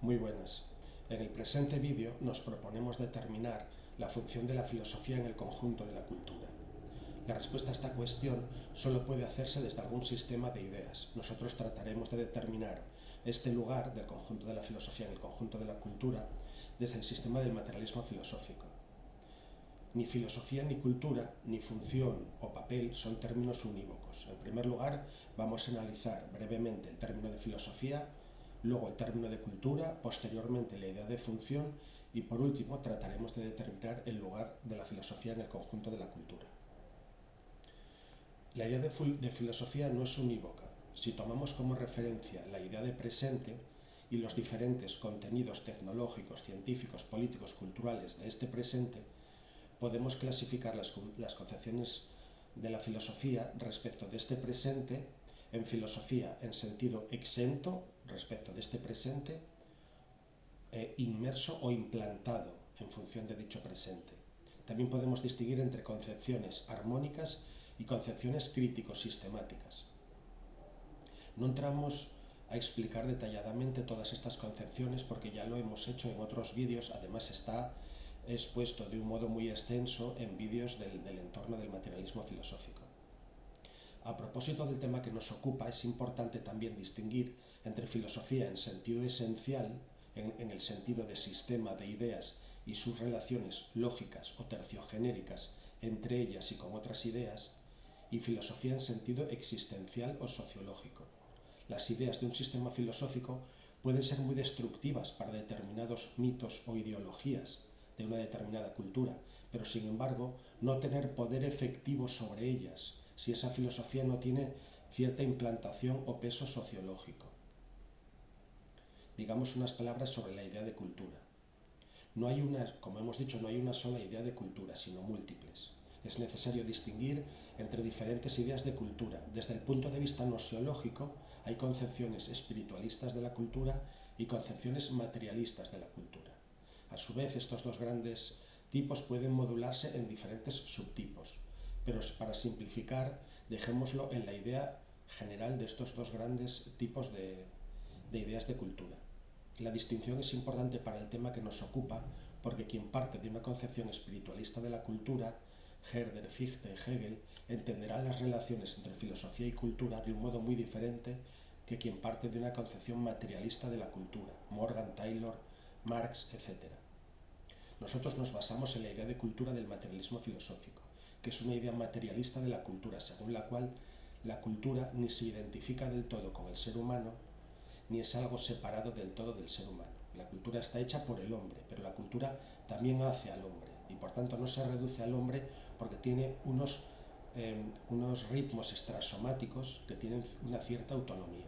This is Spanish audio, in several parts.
Muy buenas. En el presente vídeo nos proponemos determinar la función de la filosofía en el conjunto de la cultura. La respuesta a esta cuestión solo puede hacerse desde algún sistema de ideas. Nosotros trataremos de determinar este lugar del conjunto de la filosofía en el conjunto de la cultura desde el sistema del materialismo filosófico. Ni filosofía ni cultura, ni función o papel son términos unívocos. En primer lugar, vamos a analizar brevemente el término de filosofía, luego el término de cultura, posteriormente la idea de función y por último trataremos de determinar el lugar de la filosofía en el conjunto de la cultura. La idea de filosofía no es unívoca. Si tomamos como referencia la idea de presente y los diferentes contenidos tecnológicos, científicos, políticos, culturales de este presente, podemos clasificar las concepciones de la filosofía respecto de este presente en filosofía en sentido exento respecto de este presente, inmerso o implantado en función de dicho presente. También podemos distinguir entre concepciones armónicas y concepciones crítico-sistemáticas. No entramos a explicar detalladamente todas estas concepciones porque ya lo hemos hecho en otros vídeos, además está expuesto de un modo muy extenso en vídeos del entorno del materialismo filosófico. A propósito del tema que nos ocupa, es importante también distinguir entre filosofía en sentido esencial, en el sentido de sistema de ideas y sus relaciones lógicas o terciogenéricas entre ellas y con otras ideas, y filosofía en sentido existencial o sociológico. Las ideas de un sistema filosófico pueden ser muy destructivas para determinados mitos o ideologías de una determinada cultura, pero sin embargo no tener poder efectivo sobre ellas si esa filosofía no tiene cierta implantación o peso sociológico. Digamos unas palabras sobre la idea de cultura. Como hemos dicho, no hay una sola idea de cultura, sino múltiples. Es necesario distinguir entre diferentes ideas de cultura. Desde el punto de vista nosiológico, hay concepciones espiritualistas de la cultura y concepciones materialistas de la cultura. A su vez, estos dos grandes tipos pueden modularse en diferentes subtipos, pero para simplificar, dejémoslo en la idea general de estos dos grandes tipos de ideas de cultura. La distinción es importante para el tema que nos ocupa porque quien parte de una concepción espiritualista de la cultura, Herder, Fichte, Hegel, entenderá las relaciones entre filosofía y cultura de un modo muy diferente que quien parte de una concepción materialista de la cultura, Morgan, Taylor, Marx, etc. Nosotros nos basamos en la idea de cultura del materialismo filosófico, que es una idea materialista de la cultura, según la cual la cultura ni se identifica del todo con el ser humano, ni es algo separado del todo del ser humano. La cultura está hecha por el hombre, pero la cultura también hace al hombre, y por tanto no se reduce al hombre porque tiene unos ritmos extrasomáticos que tienen una cierta autonomía.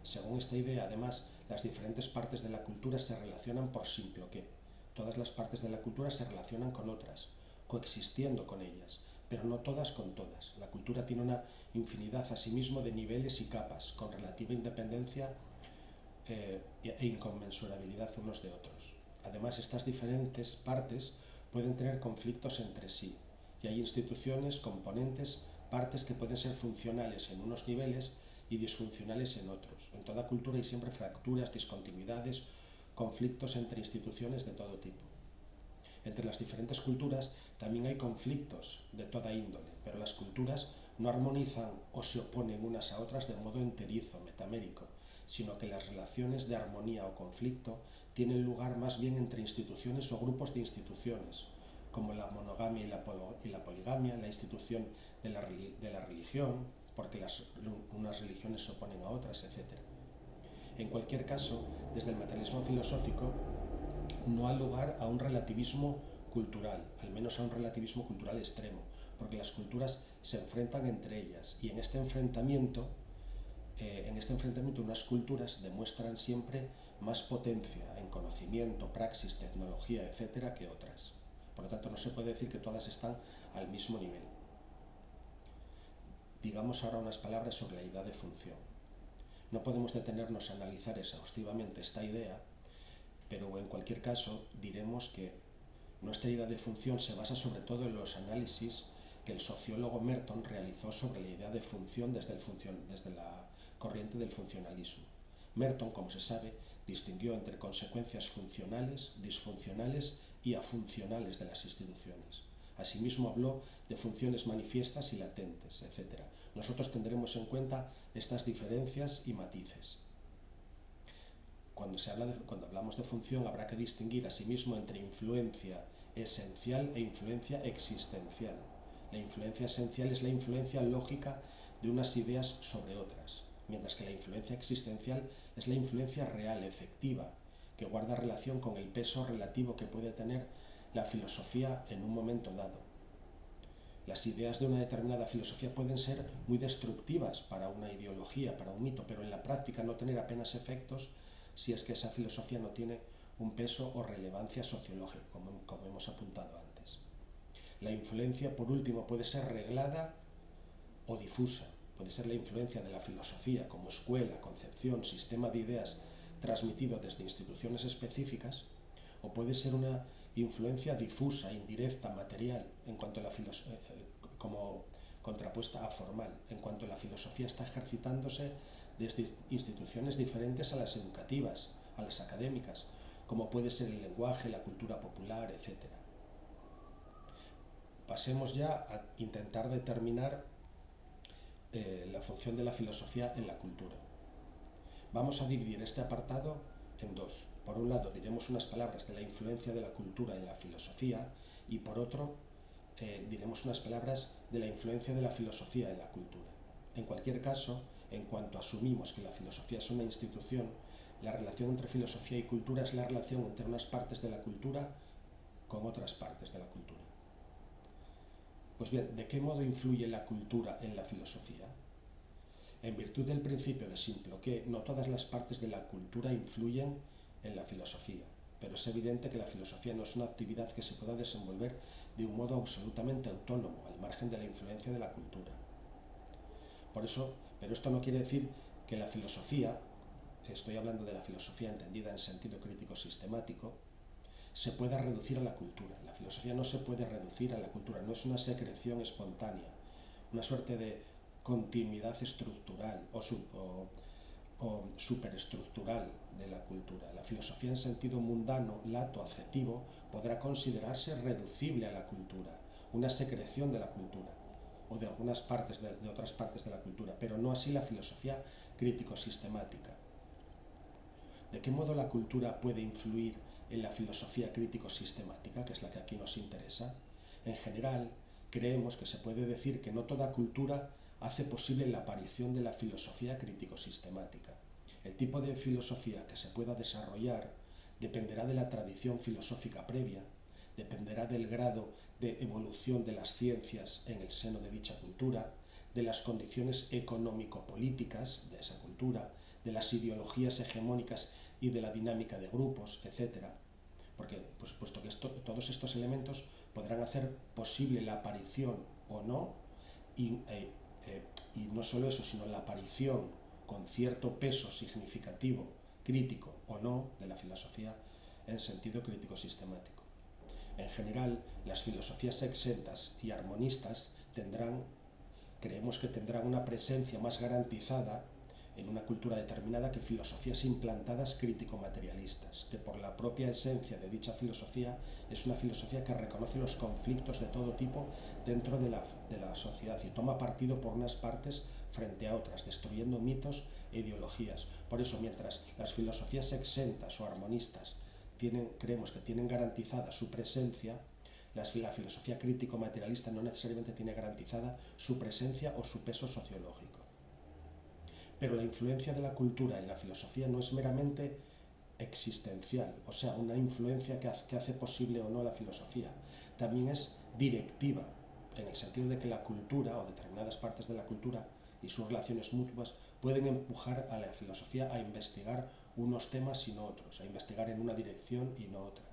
Según esta idea, además, las diferentes partes de la cultura se relacionan por simploqué. Todas las partes de la cultura se relacionan con otras, coexistiendo con ellas, pero no todas con todas. La cultura tiene una infinidad asimismo de niveles y capas, con relativa independencia e inconmensurabilidad unos de otros. Además, estas diferentes partes pueden tener conflictos entre sí, y hay instituciones, componentes, partes que pueden ser funcionales en unos niveles y disfuncionales en otros. En toda cultura hay siempre fracturas, discontinuidades, conflictos entre instituciones de todo tipo. Entre las diferentes culturas también hay conflictos de toda índole, pero las culturas no armonizan o se oponen unas a otras de modo enterizo, metamérico, sino que las relaciones de armonía o conflicto tienen lugar más bien entre instituciones o grupos de instituciones, como la monogamia y la poligamia, la institución de la religión, porque unas religiones se oponen a otras, etc. En cualquier caso, desde el materialismo filosófico, no ha lugar a un relativismo cultural, al menos a un relativismo cultural extremo, porque las culturas se enfrentan entre ellas y en este enfrentamiento unas culturas demuestran siempre más potencia en conocimiento, praxis, tecnología, etcétera, que otras. Por lo tanto, no se puede decir que todas están al mismo nivel. Digamos ahora unas palabras sobre la idea de función. No podemos detenernos a analizar exhaustivamente esta idea, pero en cualquier caso diremos que nuestra idea de función se basa sobre todo en los análisis que el sociólogo Merton realizó sobre la idea de función desde la corriente del funcionalismo. Merton, como se sabe, Distinguió entre consecuencias funcionales, disfuncionales y afuncionales de las instituciones. Asimismo habló de funciones manifiestas y latentes, etc. Nosotros tendremos en cuenta estas diferencias y matices. Cuando hablamos de función habrá que distinguir asimismo entre influencia esencial e influencia existencial. La influencia esencial es la influencia lógica de unas ideas sobre otras, mientras que la influencia existencial es la influencia real, efectiva, que guarda relación con el peso relativo que puede tener la filosofía en un momento dado. Las ideas de una determinada filosofía pueden ser muy destructivas para una ideología, para un mito, pero en la práctica no tener apenas efectos si es que esa filosofía no tiene un peso o relevancia sociológica, como hemos apuntado antes. La influencia, por último, puede ser reglada o difusa. Puede ser la influencia de la filosofía como escuela, concepción, sistema de ideas transmitido desde instituciones específicas, o puede ser una influencia difusa, indirecta, material, en cuanto a como contrapuesta a formal, en cuanto la filosofía está ejercitándose desde instituciones diferentes a las educativas, a las académicas, como puede ser el lenguaje, la cultura popular, etc. Pasemos ya a intentar determinar la función de la filosofía en la cultura. Vamos a dividir este apartado en dos. Por un lado diremos unas palabras de la influencia de la cultura en la filosofía y por otro diremos unas palabras de la influencia de la filosofía en la cultura. En cualquier caso, en cuanto asumimos que la filosofía es una institución, la relación entre filosofía y cultura es la relación entre unas partes de la cultura con otras partes de la cultura. Pues bien, ¿de qué modo influye la cultura en la filosofía? En virtud del principio de Simploqué, no todas las partes de la cultura influyen en la filosofía, pero es evidente que la filosofía no es una actividad que se pueda desenvolver de un modo absolutamente autónomo, al margen de la influencia de la cultura. Pero esto no quiere decir que la filosofía, estoy hablando de la filosofía entendida en sentido crítico sistemático, se pueda reducir a la cultura. La filosofía no se puede reducir a la cultura, no es una secreción espontánea, una suerte de continuidad estructural o superestructural de la cultura. La filosofía en sentido mundano, lato, adjetivo, podrá considerarse reducible a la cultura, una secreción de la cultura o de algunas partes de otras partes de la cultura, pero no así la filosofía crítico-sistemática. ¿De qué modo la cultura puede influir en la filosofía crítico-sistemática, que es la que aquí nos interesa? En general, creemos que se puede decir que no toda cultura hace posible la aparición de la filosofía crítico-sistemática. El tipo de filosofía que se pueda desarrollar dependerá de la tradición filosófica previa, dependerá del grado de evolución de las ciencias en el seno de dicha cultura, de las condiciones económico-políticas de esa cultura, de las ideologías hegemónicas y de la dinámica de grupos, etc. Porque, puesto que todos estos elementos podrán hacer posible la aparición o no, y no solo eso, sino la aparición con cierto peso significativo, crítico o no, de la filosofía en sentido crítico-sistemático. En general, las filosofías exentas y armonistas creemos que tendrán una presencia más garantizada en una cultura determinada que filosofías implantadas crítico-materialistas, que por la propia esencia de dicha filosofía es una filosofía que reconoce los conflictos de todo tipo dentro de la sociedad y toma partido por unas partes frente a otras, destruyendo mitos e ideologías. Por eso, mientras las filosofías exentas o armonistas creemos que tienen garantizada su presencia, la filosofía crítico-materialista no necesariamente tiene garantizada su presencia o su peso sociológico. Pero la influencia de la cultura en la filosofía no es meramente existencial, o sea, una influencia que hace posible o no la filosofía. También es directiva, en el sentido de que la cultura o determinadas partes de la cultura y sus relaciones mutuas pueden empujar a la filosofía a investigar unos temas y no otros, a investigar en una dirección y no otra.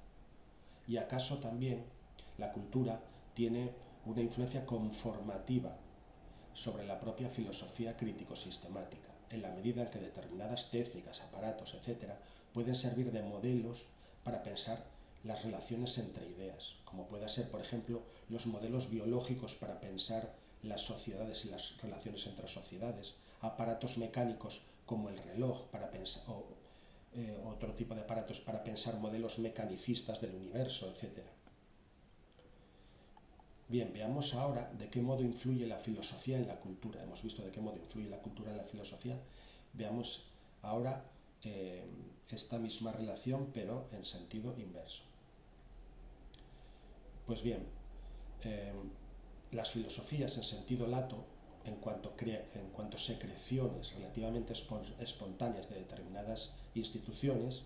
Y acaso también la cultura tiene una influencia conformativa sobre la propia filosofía crítico-sistemática, en la medida en que determinadas técnicas, aparatos, etc., pueden servir de modelos para pensar las relaciones entre ideas, como pueda ser, por ejemplo, los modelos biológicos para pensar las sociedades y las relaciones entre sociedades, aparatos mecánicos como el reloj para pensar, otro tipo de aparatos para pensar modelos mecanicistas del universo, etc. Bien, veamos ahora de qué modo influye la filosofía en la cultura. Hemos visto de qué modo influye la cultura en la filosofía. Veamos ahora esta misma relación, pero en sentido inverso. Pues bien, las filosofías en sentido lato, en cuanto secreciones relativamente espontáneas de determinadas instituciones,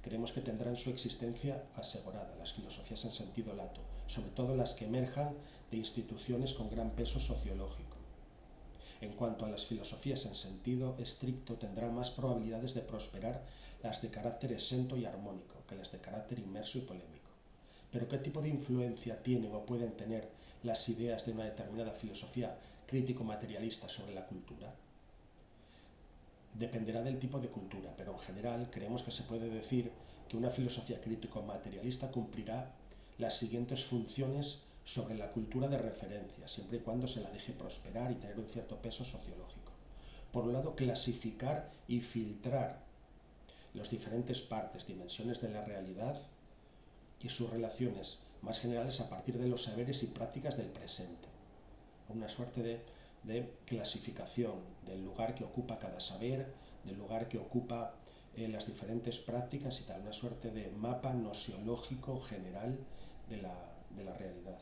creemos que tendrán su existencia asegurada, las filosofías en sentido lato, sobre todo las que emerjan de instituciones con gran peso sociológico. En cuanto a las filosofías en sentido estricto, tendrán más probabilidades de prosperar las de carácter exento y armónico que las de carácter inmerso y polémico. Pero ¿qué tipo de influencia tienen o pueden tener las ideas de una determinada filosofía crítico-materialista sobre la cultura? Dependerá del tipo de cultura, pero en general creemos que se puede decir que una filosofía crítico-materialista cumplirá las siguientes funciones sobre la cultura de referencia, siempre y cuando se la deje prosperar y tener un cierto peso sociológico. Por un lado, clasificar y filtrar las diferentes partes, dimensiones de la realidad y sus relaciones más generales a partir de los saberes y prácticas del presente. Una suerte de clasificación del lugar que ocupa cada saber, del lugar que ocupa las diferentes prácticas y tal, una suerte de mapa nosiológico general de la realidad.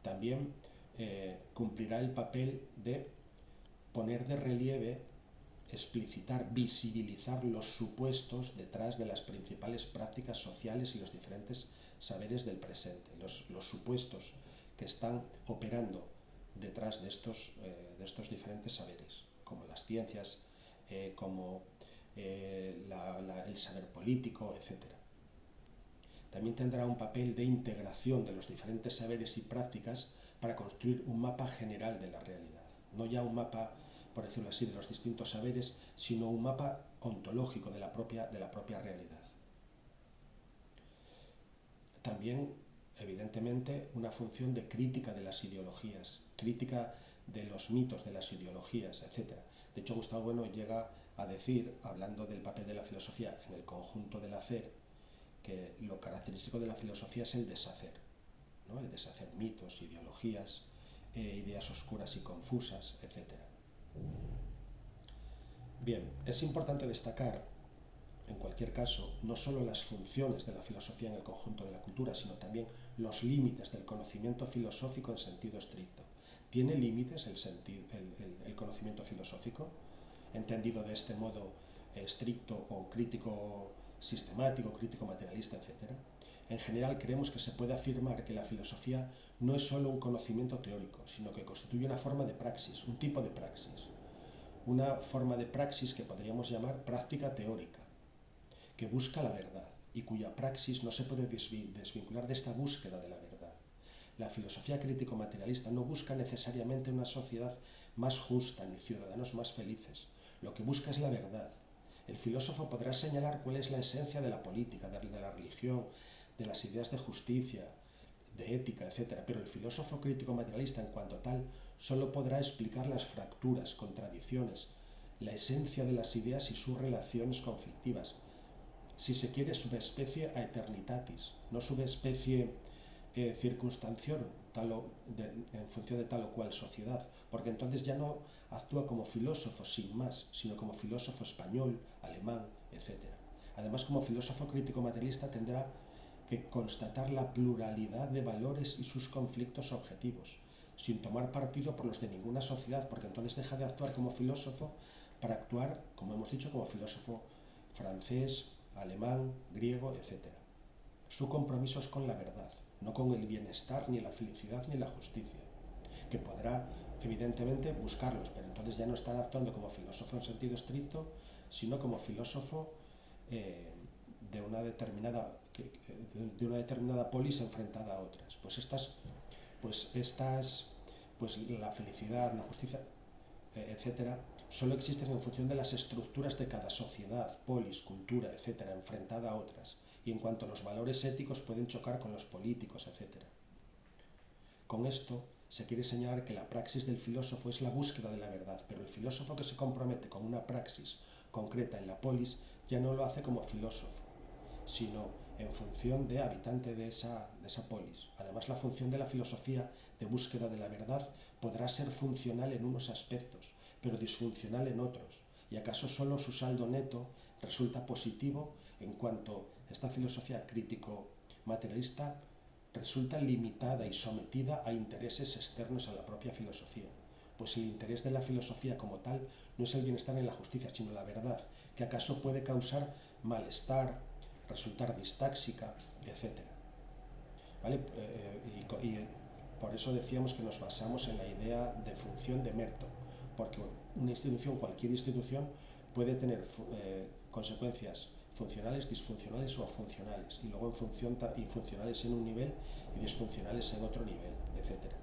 También cumplirá el papel de poner de relieve, explicitar, visibilizar los supuestos detrás de las principales prácticas sociales y los diferentes saberes del presente, los supuestos que están operando detrás de estos diferentes saberes, como las ciencias, como el saber político, etc. También tendrá un papel de integración de los diferentes saberes y prácticas para construir un mapa general de la realidad. No ya un mapa, por decirlo así, de los distintos saberes, sino un mapa ontológico de la propia realidad. También, evidentemente, una función de crítica de las ideologías, crítica de los mitos de las ideologías, etc. De hecho, Gustavo Bueno llega a decir, hablando del papel de la filosofía en el conjunto del hacer, que lo característico de la filosofía es el deshacer, ¿no? El deshacer mitos, ideologías, ideas oscuras y confusas, etc. Bien, es importante destacar, en cualquier caso, no solo las funciones de la filosofía en el conjunto de la cultura, sino también los límites del conocimiento filosófico en sentido estricto. ¿Tiene límites el conocimiento filosófico? Entendido de este modo estricto o crítico sistemático, crítico materialista, etc. En general creemos que se puede afirmar que la filosofía no es solo un conocimiento teórico, sino que constituye una forma de praxis, un tipo de praxis. Una forma de praxis que podríamos llamar práctica teórica, que busca la verdad y cuya praxis no se puede desvincular de esta búsqueda de la verdad. La filosofía crítico-materialista no busca necesariamente una sociedad más justa ni ciudadanos más felices. Lo que busca es la verdad. El filósofo podrá señalar cuál es la esencia de la política, de la religión, de las ideas de justicia, de ética, etc. Pero el filósofo crítico-materialista, en cuanto tal, solo podrá explicar las fracturas, contradicciones, la esencia de las ideas y sus relaciones conflictivas. Si se quiere, subespecie a eternitatis, no subespecie circunstancior en función de tal o cual sociedad, porque entonces ya no actúa como filósofo sin más, sino como filósofo español, alemán, etc. Además, como filósofo crítico materialista tendrá que constatar la pluralidad de valores y sus conflictos objetivos, sin tomar partido por los de ninguna sociedad, porque entonces deja de actuar como filósofo para actuar, como hemos dicho, como filósofo francés, alemán, griego, etc. Su compromiso es con la verdad, no con el bienestar, ni la felicidad, ni la justicia, que podrá evidentemente buscarlos, pero entonces ya no estará actuando como filósofo en sentido estricto, sino como filósofo de una determinada polis enfrentada a otras. Pues la felicidad, la justicia, etcétera, solo existen en función de las estructuras de cada sociedad, polis, cultura, etcétera, enfrentada a otras, y en cuanto a los valores éticos pueden chocar con los políticos, etcétera. Con esto se quiere señalar que la praxis del filósofo es la búsqueda de la verdad, pero el filósofo que se compromete con una praxis concreta en la polis ya no lo hace como filósofo, sino en función de habitante de esa polis. Además, la función de la filosofía de búsqueda de la verdad podrá ser funcional en unos aspectos, pero disfuncional en otros, y acaso solo su saldo neto resulta positivo en cuanto esta filosofía crítico-materialista resulta limitada y sometida a intereses externos a la propia filosofía. Pues el interés de la filosofía como tal no es el bienestar en la justicia, sino la verdad, que acaso puede causar malestar, resultar distáxica, etc. ¿Vale? Y por eso decíamos que nos basamos en la idea de función de Merton, porque una institución, cualquier institución, puede tener consecuencias funcionales, disfuncionales o funcionales, y luego en función y funcionales en un nivel y disfuncionales en otro nivel, etc.